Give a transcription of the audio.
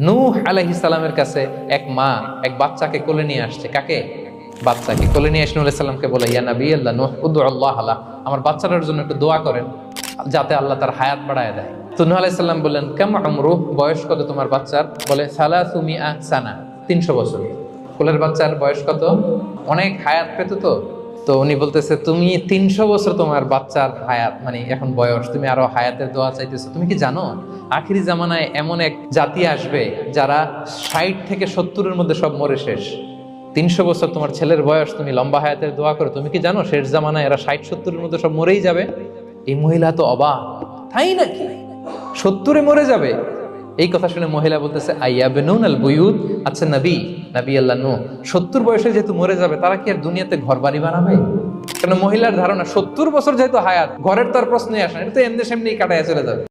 নূহ আলাইহিস সালামের কাছে এক মা এক বাচ্চাকে কোলে নিয়ে আসছে। কাকে? বাচ্চাকে কোলে নিয়ে এসে নূহ আলাইহিস সালামকে বলে, ইয়া নবী আল্লাহ নূহ উদউ আল্লাহ আলা, আমার বাচ্চাটার জন্য একটু দোয়া করেন যাতে আল্লাহ তার হায়াত বাড়ায় দেয়। তো নূহ আলাইহিস সালাম বললেন, কাম আমরুহ, বয়স কত তোমার বাচ্চার? বলে সালাসু মিআ সানা, 300 বছর। কোলের বাচ্চার বয়স কত? অনেক হায়াত পেত তো। তো উনি বলতেছে, তুমি 300 বছর তোমার বাচ্চার হায়াত, মানে এখন বয়স, তুমি আরো হায়াতের দোয়া চাইতেছো। তুমি কি জানো আখিরি জামানায় এমন এক জাতি আসবে যারা 60 থেকে 70-এর মধ্যে সব মরে শেষ। 300 বছর তোমার ছেলের বয়স, তুমি লম্বা হায়াতের দোয়া করো। তুমি কি জানো শেষ জামানায় এরা 60-70-এর মধ্যে সব মরেই যাবে? এই মহিলা তো অবাক, তাই নাকি 70-এ মরে যাবে? এই কথা শুনে মহিলা বলতেছে, আইয়া বেনুন আল বুয়ুত, আচ্ছা নবী আল্লাহ নূহ 70 বয়সে যেহেতু মরে যাবে, তারা কি আর দুনিয়াতে ঘর বাড়ি বানাবে? কেন মহিলার ধারণা 70 বছর যেহেতু হায়াত, ঘরের তার প্রশ্নই আসে না, এটা তো এমনি সেমনি কাটায় চলে যাবে।